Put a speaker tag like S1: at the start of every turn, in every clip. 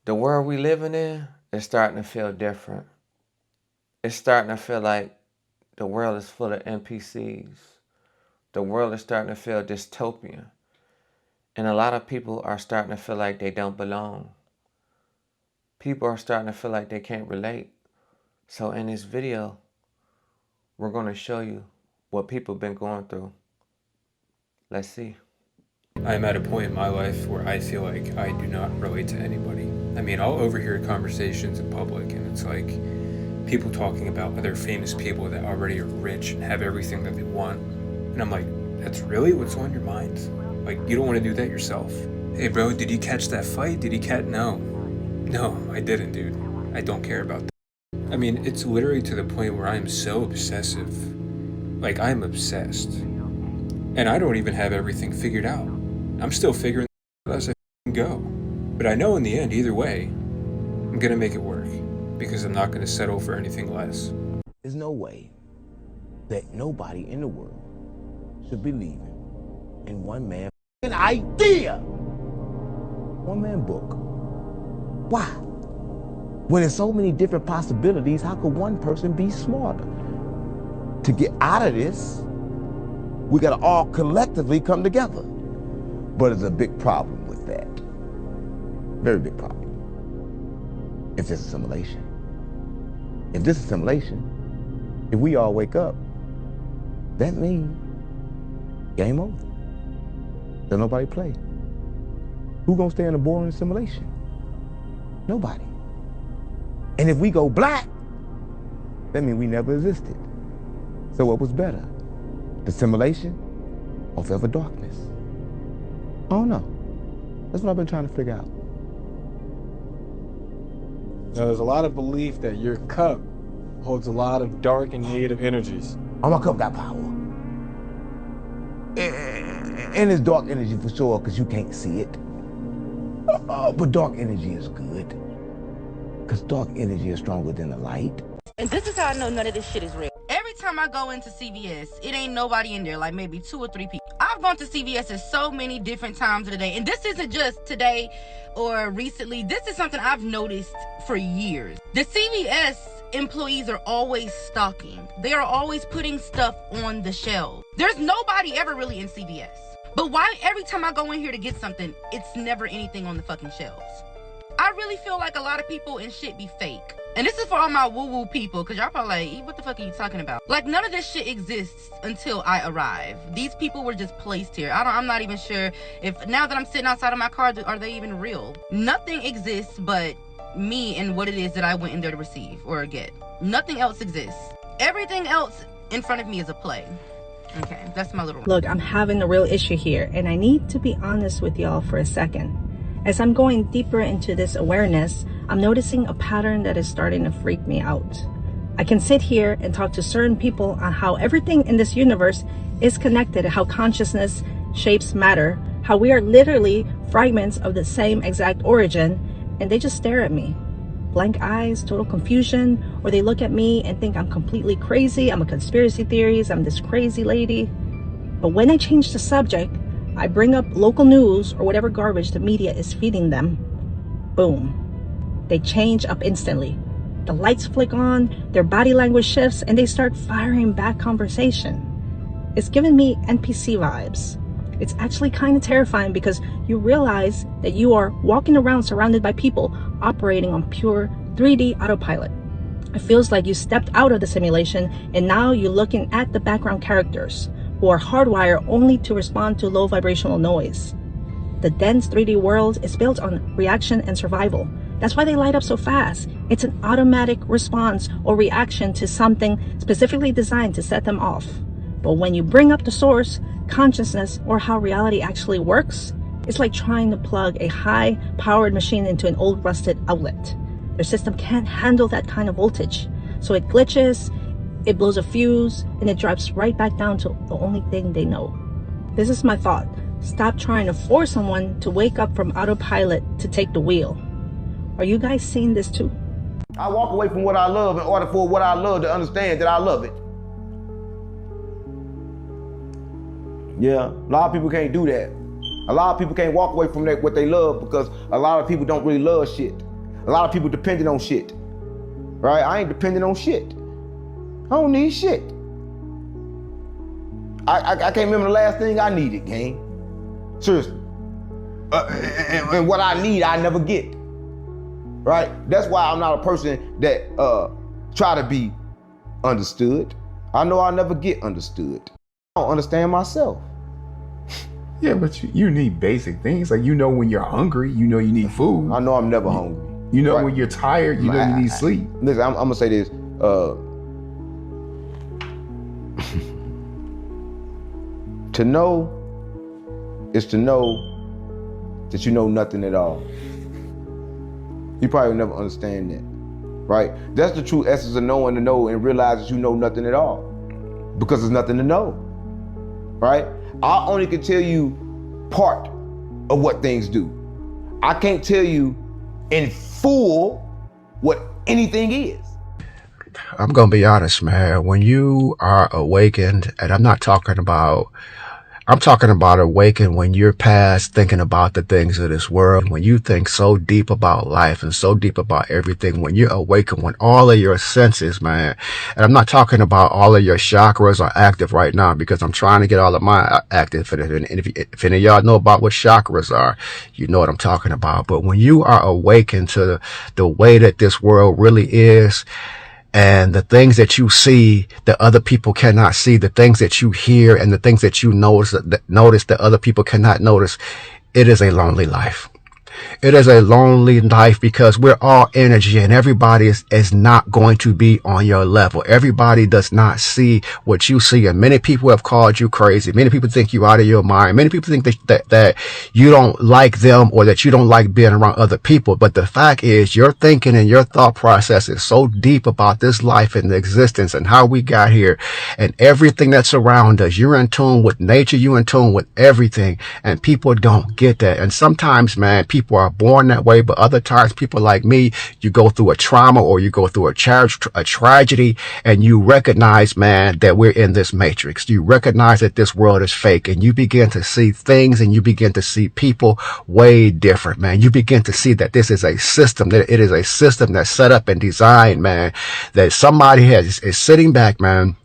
S1: The world we living in is starting to feel different. It's starting to feel like the world is full of NPCs. The world is starting to feel dystopian. And a lot of people are starting to feel like they don't belong. People are starting to feel like they can't relate. So in this video, we're going to show you what people have been going through. Let's see.
S2: I'm at a point in my life where I feel like I do not relate to anybody. I mean, I'll overhear conversations in public, and it's like people talking about other famous people that already are rich and have everything that they want. And I'm like, that's really what's on your mind? Like, you don't want to do that yourself? Hey, bro, did you catch that fight? Did you catch? No. No, I didn't, dude. I don't care about that. I mean, it's literally to the point where I am so obsessive. Like, I'm obsessed. And I don't even have everything figured out. I'm still figuring it out as I go. But I know in the end, either way, I'm gonna make it work. Because I'm not gonna settle for anything less.
S3: There's no way that nobody in the world should believe in one man an idea. One man book. Why? When there's so many different possibilities, how could one person be smarter? To get out of this, we gotta all collectively come together. But there's a big problem with that. Very big problem. It's just assimilation. If this is assimilation, if we all wake up, that means game over. There's nobody play. Who gonna stay in a boring assimilation? Nobody. And if we go black, that means we never existed. So what was better? The assimilation or forever darkness? I don't know. That's what I've been trying to figure out.
S4: Now, there's a lot of belief that your cup holds a lot of dark and negative energies.
S3: Oh, my cup got power. And it's dark energy for sure, because you can't see it. But dark energy is good. Because dark energy is stronger than the light.
S5: And this is how I know none of this shit is real. Every time I go into CVS, it ain't nobody in there, like maybe 2 or 3 people. I've gone to CVS so many different times of the day. And this isn't just today or recently. This is something I've noticed for years. The CVS employees are always stocking. They are always putting stuff on the shelves. There's nobody ever really in CVS. But why every time I go in here to get something, it's never anything on the fucking shelves? I really feel like a lot of people and shit be fake. And this is for all my woo-woo people, because y'all probably like, what the fuck are you talking about? Like, none of this shit exists until I arrive. These people were just placed here. I'm not even sure if, now that I'm sitting outside of my car, are they even real? Nothing exists but me and what it is that I went in there to receive or get. Nothing else exists. Everything else in front of me is a play. Okay, that's my little...
S6: Look, I'm having a real issue here, and I need to be honest with y'all for a second. As I'm going deeper into this awareness, I'm noticing a pattern that is starting to freak me out. I can sit here and talk to certain people on how everything in this universe is connected, how consciousness shapes matter, how we are literally fragments of the same exact origin, and they just stare at me. Blank eyes, total confusion, or they look at me and think I'm completely crazy, I'm a conspiracy theorist, I'm this crazy lady. But when I change the subject, I bring up local news or whatever garbage the media is feeding them. Boom. They change up instantly. The lights flick on, their body language shifts, and they start firing back conversation. It's giving me NPC vibes. It's actually kind of terrifying because you realize that you are walking around surrounded by people operating on pure 3D autopilot. It feels like you stepped out of the simulation and now you're looking at the background characters, who are hardwired only to respond to low vibrational noise. The dense 3D world is built on reaction and survival. That's why they light up so fast. It's an automatic response or reaction to something specifically designed to set them off. But when you bring up the source, consciousness, or how reality actually works, it's like trying to plug a high-powered machine into an old rusted outlet. Their system can't handle that kind of voltage. So it glitches, it blows a fuse, and it drops right back down to the only thing they know. This is my thought. Stop trying to force someone to wake up from autopilot to take the wheel. Are you guys seeing this too?
S3: I walk away from what I love in order for what I love to understand that I love it. Yeah, a lot of people can't do that. A lot of people can't walk away from that what they love because a lot of people don't really love shit. A lot of people dependent on shit, right? I ain't dependent on shit. I don't need shit. I can't remember the last thing I needed, gang. Seriously. And what I need, I never get. Right? That's why I'm not a person that try to be understood. I know I'll never get understood. I don't understand myself.
S7: Yeah, but you need basic things. Like, you know when you're hungry, you know you need food.
S3: I know I'm never hungry.
S7: You know
S3: right?
S7: when you're tired, you know you need sleep.
S3: Listen, I'm gonna say this. To know is to know that you know nothing at all. You probably will never understand that, right? That's the true essence of knowing, to know and realize that you know nothing at all, because there's nothing to know, right? I only can tell you part of what things do. I can't tell you in full what anything is.
S8: I'm going to be honest, man. When you are awakened, and I'm talking about awakened when you're past thinking about the things of this world, when you think so deep about life and so deep about everything, when you're awakened, when all of your senses, man, and I'm not talking about all of your chakras are active right now, because I'm trying to get all of mine active. And if any of y'all know about what chakras are, you know what I'm talking about. But when you are awakened to the way that this world really is, and the things that you see that other people cannot see, the things that you hear and the things that you notice that other people cannot notice, it is a lonely life. It is a lonely life, because we're all energy, and everybody is not going to be on your level. Everybody does not see what you see, and many people have called you crazy. Many people think you out of your mind. Many people think that you don't like them, or that you don't like being around other people. But the fact is, your thinking and your thought process is so deep about this life and the existence and how we got here and everything that's around us. You're in tune with nature. You're in tune with everything, and people don't get that. And sometimes, man, people are born that way, but other times, people like me, you go through a trauma or you go through a tragedy, and you recognize, man, that we're in this matrix. You recognize that this world is fake, and you begin to see things and you begin to see people way different, man. You begin to see that this is a system, that it is a system that's set up and designed, man, that somebody is sitting back, man,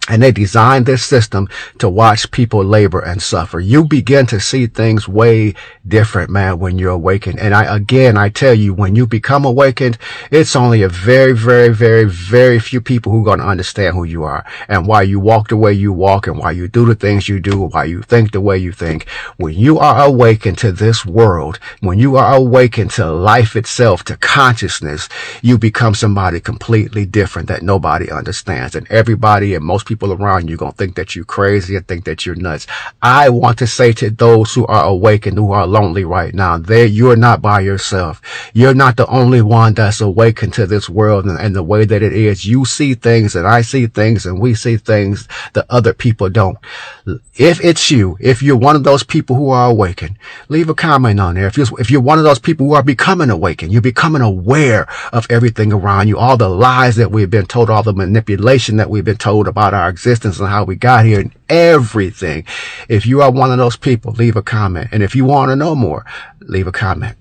S8: and they designed this system to watch people labor and suffer. You begin to see things way different, man, when you're awakened. And I tell you, when you become awakened, it's only a very, very, very, very few people who are going to understand who you are and why you walk the way you walk and why you do the things you do, why you think the way you think. When you are awakened to this world, when you are awakened to life itself, to consciousness, you become somebody completely different that nobody understands. And everybody and most people around you gonna think that you're crazy and think that you're nuts. I want to say to those who are awakened, who are lonely right now, you're not by yourself. You're not the only one that's awakened to this world and the way that it is. You see things and I see things and we see things that other people don't. If it's you, if you're one of those people who are awakened, leave a comment on there. If you're one of those people who are becoming awakened, you're becoming aware of everything around you, all the lies that we've been told, all the manipulation that we've been told about our existence and how we got here and everything. If you are one of those people, leave a comment. And if you want to know more, leave a comment.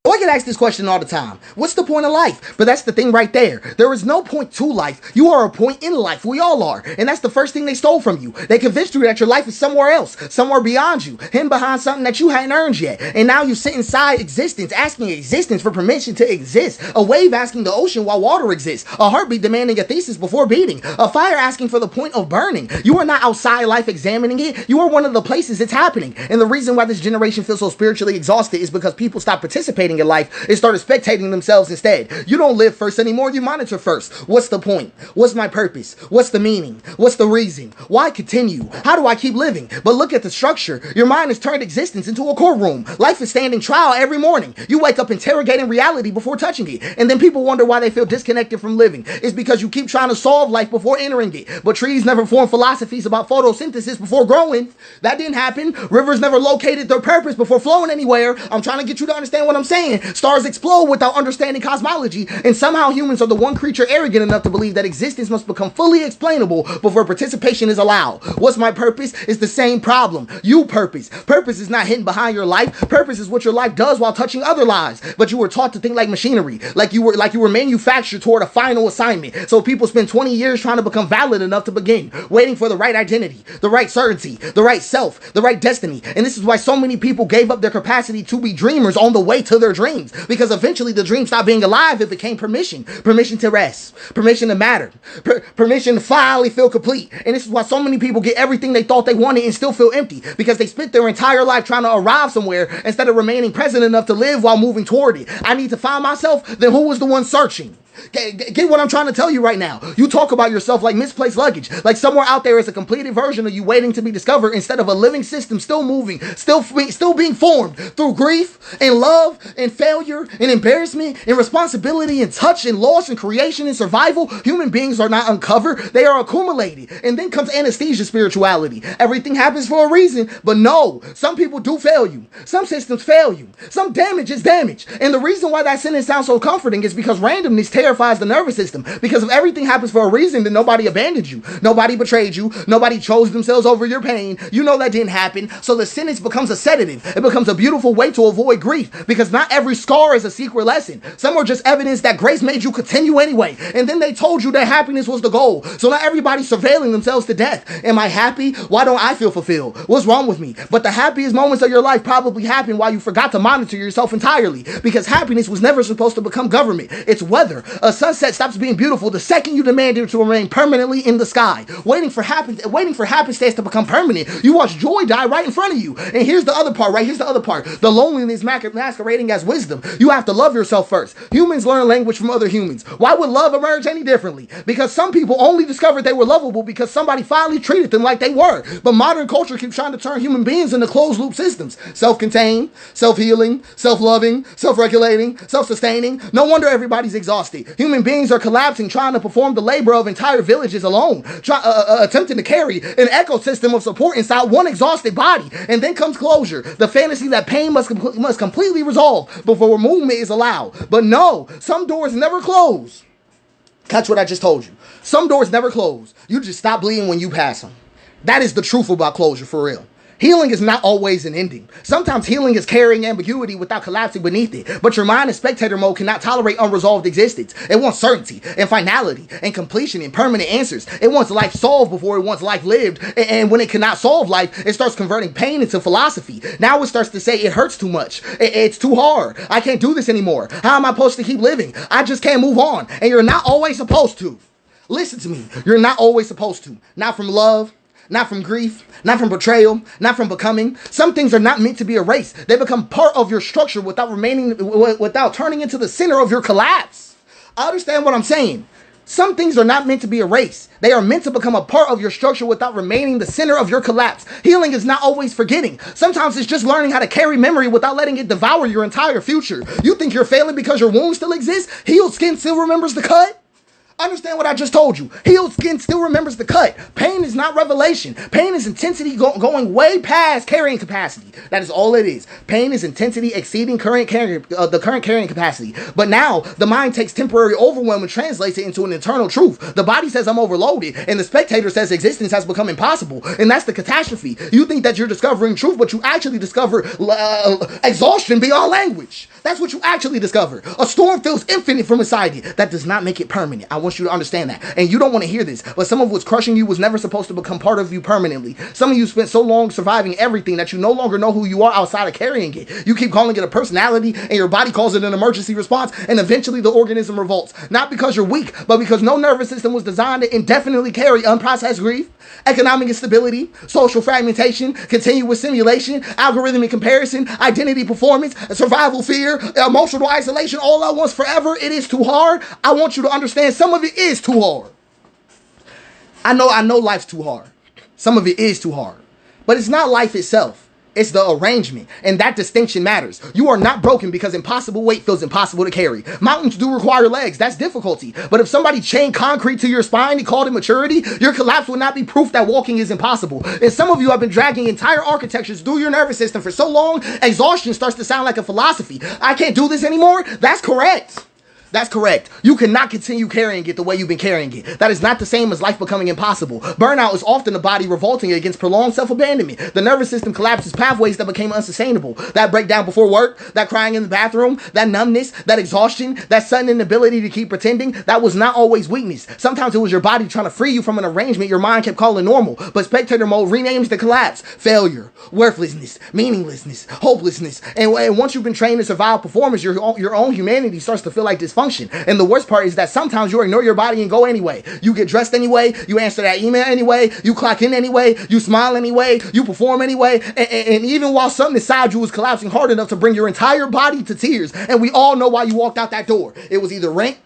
S9: I get asked this question all the time. What's the point of life? But that's the thing right there. There is no point to life. You are a point in life. We all are. And that's the first thing they stole from you. They convinced you that your life is somewhere else, somewhere beyond you, hidden behind something that you hadn't earned yet. And now you sit inside existence, asking existence for permission to exist. A wave asking the ocean why water exists. A heartbeat demanding a thesis before beating. A fire asking for the point of burning. You are not outside life examining it. You are one of the places it's happening. And the reason why this generation feels so spiritually exhausted is because people stop participating in life and started spectating themselves instead. You don't live first anymore, you monitor first. What's the point? What's my purpose? What's the meaning? What's the reason? Why continue? How do I keep living? But look at the structure. Your mind has turned existence into a courtroom. Life is standing trial every morning. You wake up interrogating reality before touching it. And then people wonder why they feel disconnected from living. It's because you keep trying to solve life before entering it. But trees never formed philosophies about photosynthesis before growing. That didn't happen. Rivers never located their purpose before flowing anywhere. I'm trying to get you to understand what I'm saying. expand, stars explode without understanding cosmology, and somehow humans are the one creature arrogant enough to believe that existence must become fully explainable before participation is allowed. What's my purpose? It's the same problem. You purpose. Purpose is not hidden behind your life. Purpose is what your life does while touching other lives. But you were taught to think like machinery, like you were manufactured toward a final assignment. So people spend 20 years trying to become valid enough to begin, waiting for the right identity, the right certainty, the right self, the right destiny. And this is why so many people gave up their capacity to be dreamers on the way to their dreams, because eventually the dream stopped being alive. It became permission to rest, permission to matter, permission to finally feel complete. And this is why so many people get everything they thought they wanted and still feel empty, because they spent their entire life trying to arrive somewhere instead of remaining present enough to live while moving toward it. I need to find myself. Then who was the one searching? Get what I'm trying to tell you right now. You talk about yourself like misplaced luggage, like somewhere out there is a completed version of you waiting to be discovered, instead of a living system still moving, still being formed through grief and love and failure and embarrassment and responsibility and touch and loss and creation and survival. Human beings are not uncovered, they are accumulated. And then comes anesthesia spirituality. Everything happens for a reason, but no, some people do fail you. Some systems fail you. Some damage is damage. And the reason why that sentence sounds so comforting is because randomness terrifies the nervous system. Because if everything happens for a reason, then nobody abandoned you, nobody betrayed you, nobody chose themselves over your pain. You know that didn't happen. So the sentence becomes a sedative. It becomes a beautiful way to avoid grief, because not every scar is a secret lesson. Some are just evidence that grace made you continue anyway. And then they told you that happiness was the goal. So not everybody's surveilling themselves to death. Am I happy? Why don't I feel fulfilled? What's wrong with me? But the happiest moments of your life probably happened while you forgot to monitor yourself entirely, because happiness was never supposed to become government. It's weather. A sunset stops being beautiful the second you demand it to remain permanently in the sky. Waiting for happenstance to become permanent. You watch joy die right in front of you. And here's the other part, right? Here's the other part. The loneliness masquerading as wisdom. You have to love yourself first. Humans learn language from other humans. Why would love emerge any differently? Because some people only discovered they were lovable because somebody finally treated them like they were. But modern culture keeps trying to turn human beings into closed loop systems. Self-contained, self-healing, self-loving, self-regulating, self-sustaining. No wonder everybody's exhausted. Human beings are collapsing, trying to perform the labor of entire villages alone, attempting to carry an ecosystem of support inside one exhausted body. And then comes closure, the fantasy that pain must completely resolve before movement is allowed. But no, some doors never close. Catch what I just told you. Some doors never close. You just stop bleeding when you pass them. That is the truth about closure, for real. Healing is not always an ending. Sometimes healing is carrying ambiguity without collapsing beneath it. But your mind in spectator mode cannot tolerate unresolved existence. It wants certainty and finality and completion and permanent answers. It wants life solved before it wants life lived. And when it cannot solve life, it starts converting pain into philosophy. Now it starts to say it hurts too much. It's too hard. I can't do this anymore. How am I supposed to keep living? I just can't move on. And you're not always supposed to. Listen to me. You're not always supposed to. Not from love. Not from grief, not from betrayal, not from becoming. Some things are not meant to be erased. They become part of your structure without turning into the center of your collapse. I understand what I'm saying. Some things are not meant to be erased. They are meant to become a part of your structure without remaining the center of your collapse. Healing is not always forgetting. Sometimes it's just learning how to carry memory without letting it devour your entire future. You think you're failing because your wound still exists? Healed skin still remembers the cut? Understand what I just told you. Healed skin still remembers the cut. Pain is not revelation. Pain is intensity going way past carrying capacity. That is all it is. Pain is intensity exceeding the current carrying capacity. But now the mind takes temporary overwhelm and translates it into an internal truth. The body says I'm overloaded, and the spectator says existence has become impossible. And that's the catastrophe. You think that you're discovering truth, but you actually discover exhaustion beyond language. That's what you actually discover. A storm feels infinite from inside you. That does not make it permanent. I want you to understand that. And you don't want to hear this, but some of what's crushing you was never supposed to become part of you permanently. Some of you spent so long surviving everything that you no longer know who you are outside of carrying it. You keep calling it a personality, and your body calls it an emergency response, and eventually the organism revolts. Not because you're weak, but because no nervous system was designed to indefinitely carry unprocessed grief, economic instability, social fragmentation, continuous simulation, algorithmic comparison, identity performance, survival fear, emotional isolation, all at once forever. It is too hard. I want you to understand some of it is too hard. I know life's too hard. Some of it is too hard. But it's not life itself. It's the arrangement, and that distinction matters. You are not broken because impossible weight feels impossible to carry. Mountains do require legs, that's difficulty. But if somebody chained concrete to your spine and called it maturity, your collapse would not be proof that walking is impossible. And some of you have been dragging entire architectures through your nervous system for so long, exhaustion starts to sound like a philosophy. I can't do this anymore? That's correct. That's correct. You cannot continue carrying it the way you've been carrying it. That is not the same as life becoming impossible. Burnout is often the body revolting against prolonged self-abandonment. The nervous system collapses pathways that became unsustainable. That breakdown before work, that crying in the bathroom, that numbness, that exhaustion, that sudden inability to keep pretending, that was not always weakness. Sometimes it was your body trying to free you from an arrangement your mind kept calling normal. But spectator mode renames the collapse. Failure, worthlessness, meaninglessness, hopelessness. And once you've been trained to survive performance, your own humanity starts to feel like dysfunction. And the worst part is that sometimes you ignore your body and go anyway. You get dressed anyway, you answer that email anyway, you clock in anyway, you smile anyway, you perform anyway, and even while something inside you was collapsing hard enough to bring your entire body to tears, and we all know why you walked out that door. It was either rent,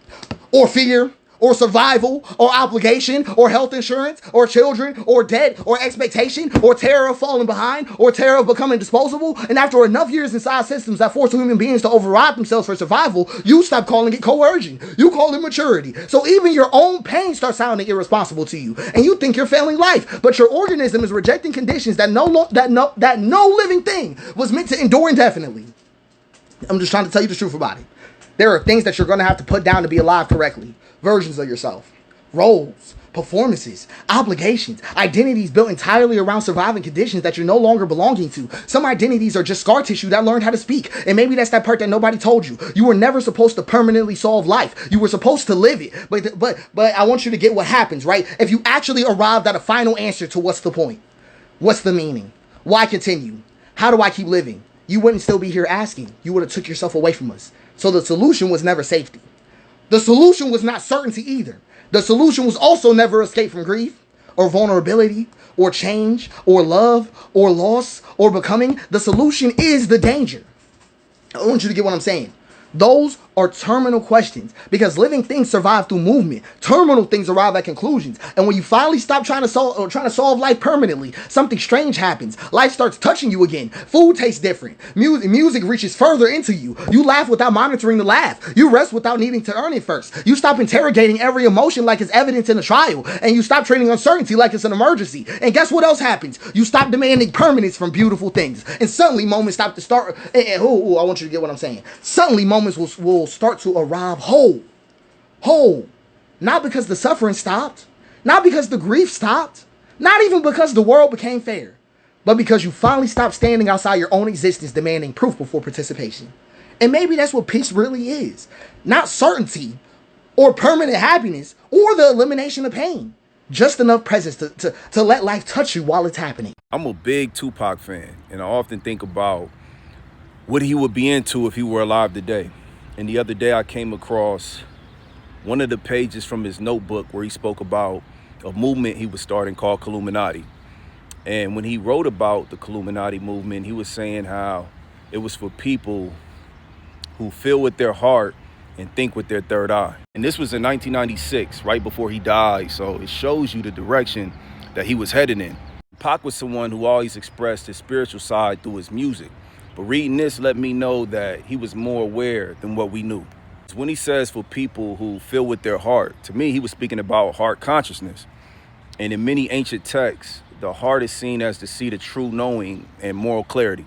S9: or fear, or survival, or obligation, or health insurance, or children, or debt, or expectation, or terror of falling behind, or terror of becoming disposable. And after enough years inside systems that force human beings to override themselves for survival, you stop calling it coercion. You call it maturity. So even your own pain starts sounding irresponsible to you, and you think you're failing life, but your organism is rejecting conditions that no living thing was meant to endure indefinitely. I'm just trying to tell you the truth about it. There are things that you're going to have to put down to be alive correctly. Versions of yourself, roles, performances, obligations, identities built entirely around surviving conditions that you're no longer belonging to. Some identities are just scar tissue that learned how to speak. And maybe that's that part that nobody told you. You were never supposed to permanently solve life. You were supposed to live it. But I want you to get what happens, right? If you actually arrived at a final answer to what's the point? What's the meaning? Why continue? How do I keep living? You wouldn't still be here asking. You would have took yourself away from us. So the solution was never safety. The solution was not certainty either. The solution was also never escape from grief, or vulnerability, or change, or love, or loss, or becoming. The solution is the danger. I want you to get what I'm saying. Those are terminal questions, because living things survive through movement. Terminal things arrive at conclusions. And when you finally stop trying to solve life permanently, something strange happens. Life starts touching you again. Food tastes different. Music reaches further into you. You laugh without monitoring the laugh. You rest without needing to earn it first. You stop interrogating every emotion like it's evidence in a trial. And you stop treating uncertainty like it's an emergency. And guess what else happens? You stop demanding permanence from beautiful things. And suddenly moments stop to start. I want you to get what I'm saying. Suddenly moments will start to arrive whole. Not because the suffering stopped, not because the grief stopped, not even because the world became fair, but because you finally stopped standing outside your own existence demanding proof before participation. And maybe that's what peace really is. Not certainty or permanent happiness or the elimination of pain. Just enough presence to let life touch you while it's happening.
S10: I'm a big Tupac fan, and I often think about what he would be into if he were alive today. And the other day I came across one of the pages from his notebook where he spoke about a movement he was starting called Illuminati. And when he wrote about the Illuminati movement, he was saying how it was for people who feel with their heart and think with their third eye. And this was in 1996, right before he died. So it shows you the direction that he was headed in. Pac was someone who always expressed his spiritual side through his music. But reading this let me know that he was more aware than what we knew. When he says for people who feel with their heart, to me, he was speaking about heart consciousness. And in many ancient texts, the heart is seen as the seat of true knowing and moral clarity.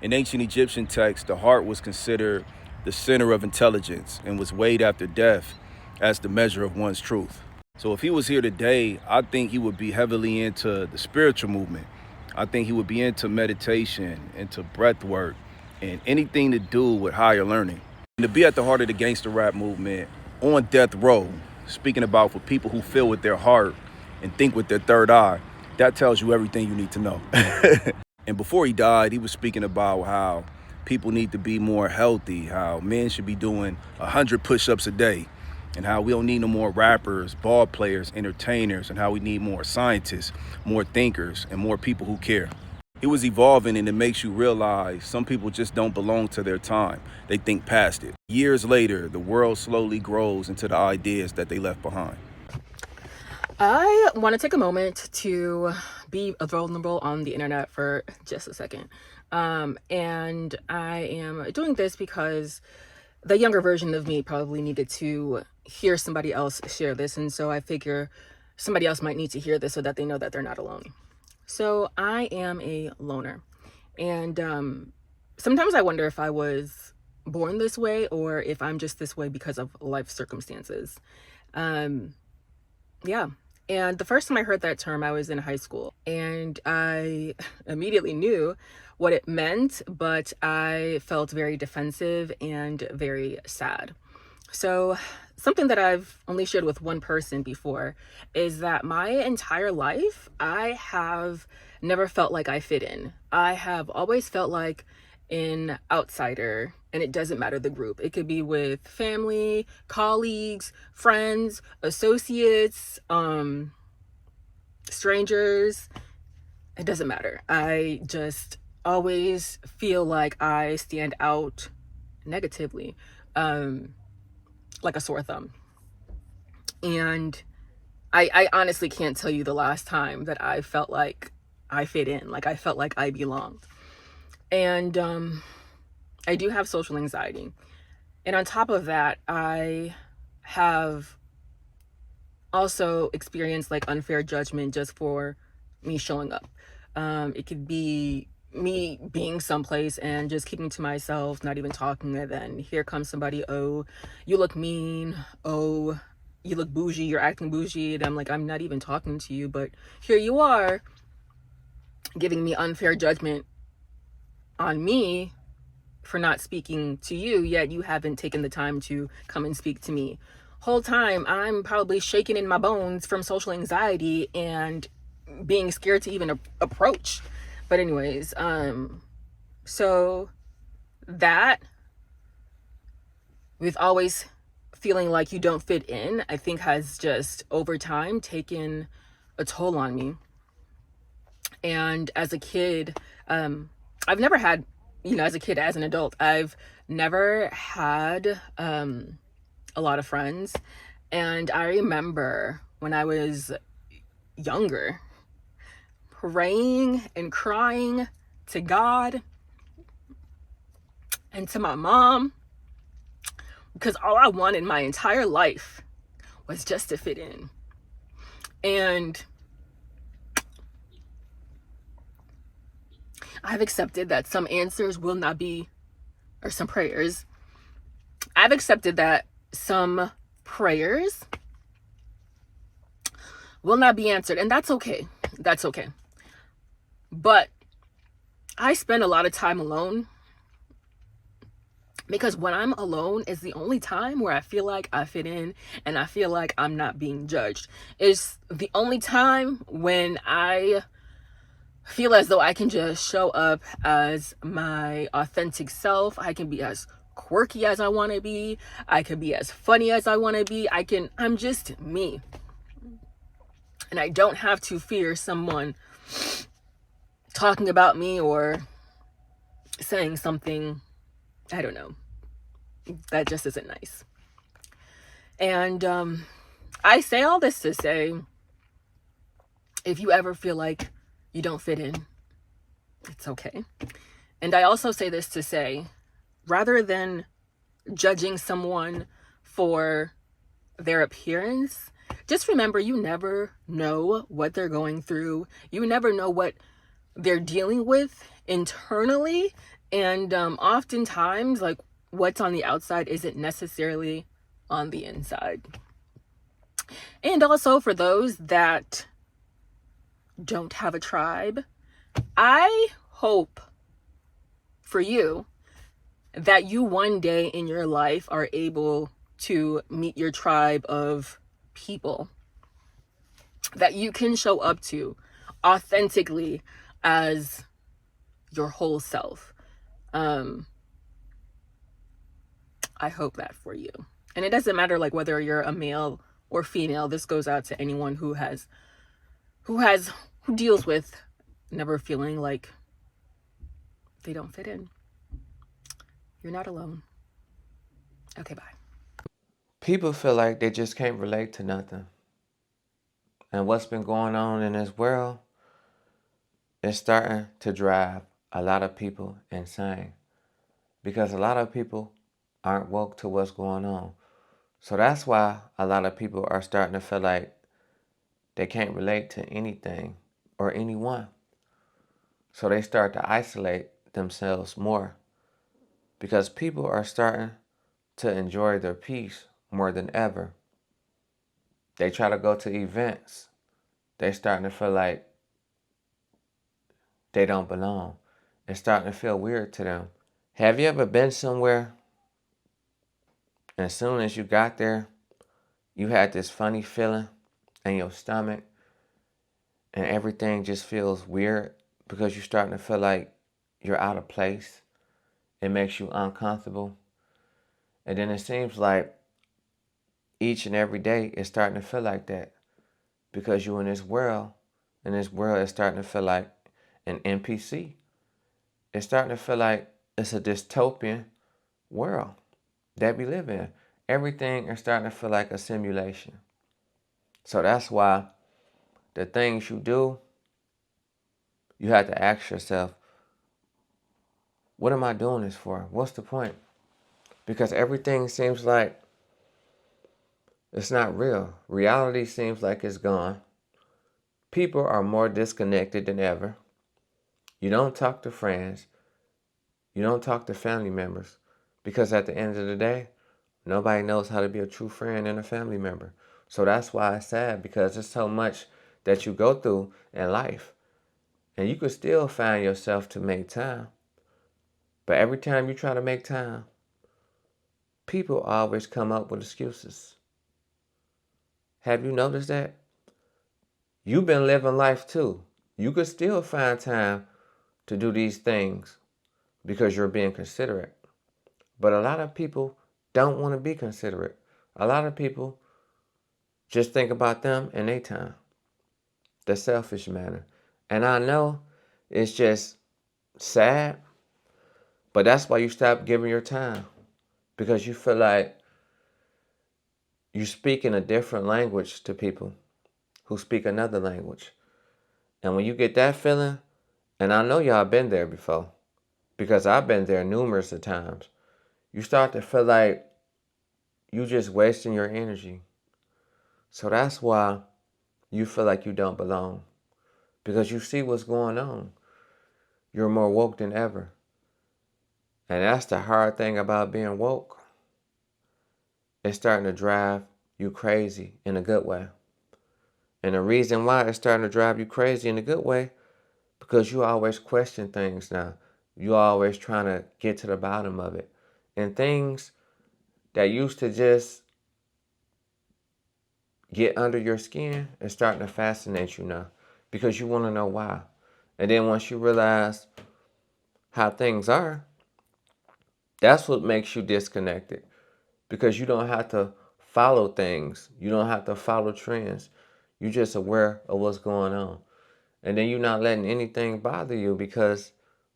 S10: In ancient Egyptian texts, the heart was considered the center of intelligence and was weighed after death as the measure of one's truth. So if he was here today, I think he would be heavily into the spiritual movement. I think he would be into meditation, into breath work, and anything to do with higher learning. And to be at the heart of the gangster rap movement, on death row, speaking about for people who feel with their heart and think with their third eye, that tells you everything you need to know. And before he died, he was speaking about how people need to be more healthy, how men should be doing 100 push-ups a day, and how we don't need no more rappers, ball players, entertainers, and how we need more scientists, more thinkers, and more people who care. He was evolving, and it makes you realize some people just don't belong to their time. They think past it. Years later, the world slowly grows into the ideas that they left behind.
S11: I want to take a moment to be vulnerable on the internet for just a second. And I am doing this because the younger version of me probably needed to hear somebody else share this. And so I figure somebody else might need to hear this so that they know that they're not alone. So I am a loner. And sometimes I wonder if I was born this way or if I'm just this way because of life circumstances. Yeah. And the first time I heard that term, I was in high school, and I immediately knew what it meant, but I felt very defensive and very sad. So something that I've only shared with one person before is that my entire life, I have never felt like I fit in. I have always felt like an outsider, and it doesn't matter the group. It could be with family, colleagues, friends, associates, strangers. It doesn't matter. I just always feel like I stand out negatively, like a sore thumb. And I honestly can't tell you the last time that I felt like I fit in, like I felt like I belonged. And I do have social anxiety. And on top of that, I have also experienced like unfair judgment just for me showing up. It could be me being someplace and just keeping to myself, not even talking, and then here comes somebody, oh, you look mean, oh, you look bougie, you're acting bougie, and I'm like, I'm not even talking to you, but here you are giving me unfair judgment on me for not speaking to you, yet you haven't taken the time to come and speak to me. Whole time I'm probably shaking in my bones from social anxiety and being scared to even approach. But anyways, so that, with always feeling like you don't fit in, I think has just over time taken a toll on me. And as a kid, I've never had, as a kid, as an adult, I've never had a lot of friends. And I remember when I was younger, praying and crying to God and to my mom, because all I wanted my entire life was just to fit in. And I've accepted that some answers will not be, or some prayers, I've accepted that some prayers will not be answered, and that's okay. That's okay. But I spend a lot of time alone, because when I'm alone is the only time where I feel like I fit in and I feel like I'm not being judged. It's the only time when I feel as though I can just show up as my authentic self. I can be as quirky as I want to be. I can be as funny as I want to be. I'm just me. And I don't have to fear someone talking about me or saying something, I don't know, that just isn't nice. And I say all this to say, if you ever feel like you don't fit in, it's okay. And I also say this to say, rather than judging someone for their appearance, just remember, you never know what they're going through. You never know what they're dealing with internally. And oftentimes, like, what's on the outside isn't necessarily on the inside. And also, for those that don't have a tribe, I hope for you that you one day in your life are able to meet your tribe of people that you can show up to authentically as your whole self. I hope that for you. And it doesn't matter like whether you're a male or female. This goes out to anyone who deals with never feeling like they don't fit in. You're not alone. Okay, bye.
S1: People feel like they just can't relate to nothing. And what's been going on in this world is starting to drive a lot of people insane because a lot of people aren't woke to what's going on. So that's why a lot of people are starting to feel like they can't relate to anything or anyone. So they start to isolate themselves more because people are starting to enjoy their peace more than ever. They try to go to events. They starting to feel like they don't belong. It's starting to feel weird to them. Have you ever been somewhere and as soon as you got there, you had this funny feeling in your stomach and everything just feels weird because you're starting to feel like you're out of place? It makes you uncomfortable. And then it seems like each and every day it's starting to feel like that because you're in this world, and this world is starting to feel like an NPC. It's starting to feel like it's a dystopian world that we live in. Everything is starting to feel like a simulation. So that's why the things you do, you have to ask yourself, what am I doing this for? What's the point? Because everything seems like it's not real. Reality seems like it's gone. People are more disconnected than ever. You don't talk to friends. You don't talk to family members. Because at the end of the day, nobody knows how to be a true friend and a family member. So that's why it's sad, because there's so much that you go through in life. And you could still find yourself to make time. But every time you try to make time, people always come up with excuses. Have you noticed that? You've been living life too. You could still find time to do these things because you're being considerate. But a lot of people don't want to be considerate. A lot of people just think about them and their time, the selfish manner. And I know it's just sad, but that's why you stop giving your time, because you feel like you speak in a different language to people who speak another language. And when you get that feeling, and I know y'all been there before, because I've been there numerous of times, you start to feel like you just wasting your energy. So that's why you feel like you don't belong, because you see what's going on. You're more woke than ever. And that's the hard thing about being woke. It's starting to drive you crazy in a good way. And the reason why it's starting to drive you crazy in a good way, because you always question things now. You always trying to get to the bottom of it. And things that used to just get under your skin is starting to fascinate you now, because you want to know why. And then once you realize how things are, that's what makes you disconnected, because you don't have to follow things. You don't have to follow trends. You're just aware of what's going on. And then you're not letting anything bother you because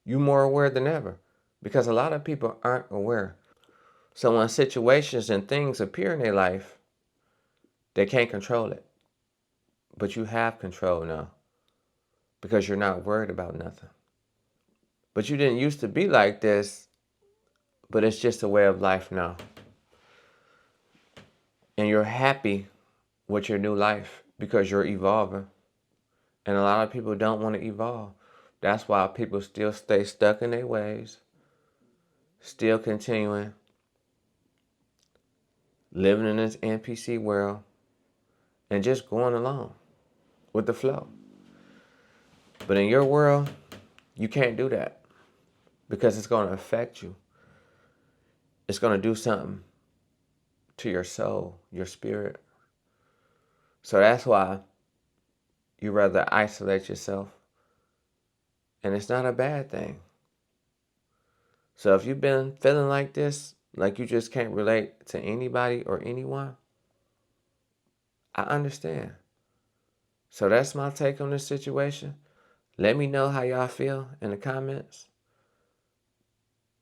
S1: you're more aware than ever. Because a lot of people aren't aware. So when situations and things appear in their life, they can't control it. But you have control now, because you're not worried about nothing. But you didn't used to be like this, but it's just a way of life now. And you're happy with your new life because you're evolving. And a lot of people don't want to evolve. That's why people still stay stuck in their ways, still continuing living in this NPC world and just going along with the flow. But in your world, you can't do that, because it's going to affect you. It's going to do something to your soul, your spirit. So that's why you rather isolate yourself. And it's not a bad thing. So if you've been feeling like this, like you just can't relate to anybody or anyone, I understand. So that's my take on this situation. Let me know how y'all feel in the comments.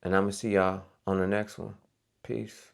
S1: And I'm going to see y'all on the next one. Peace.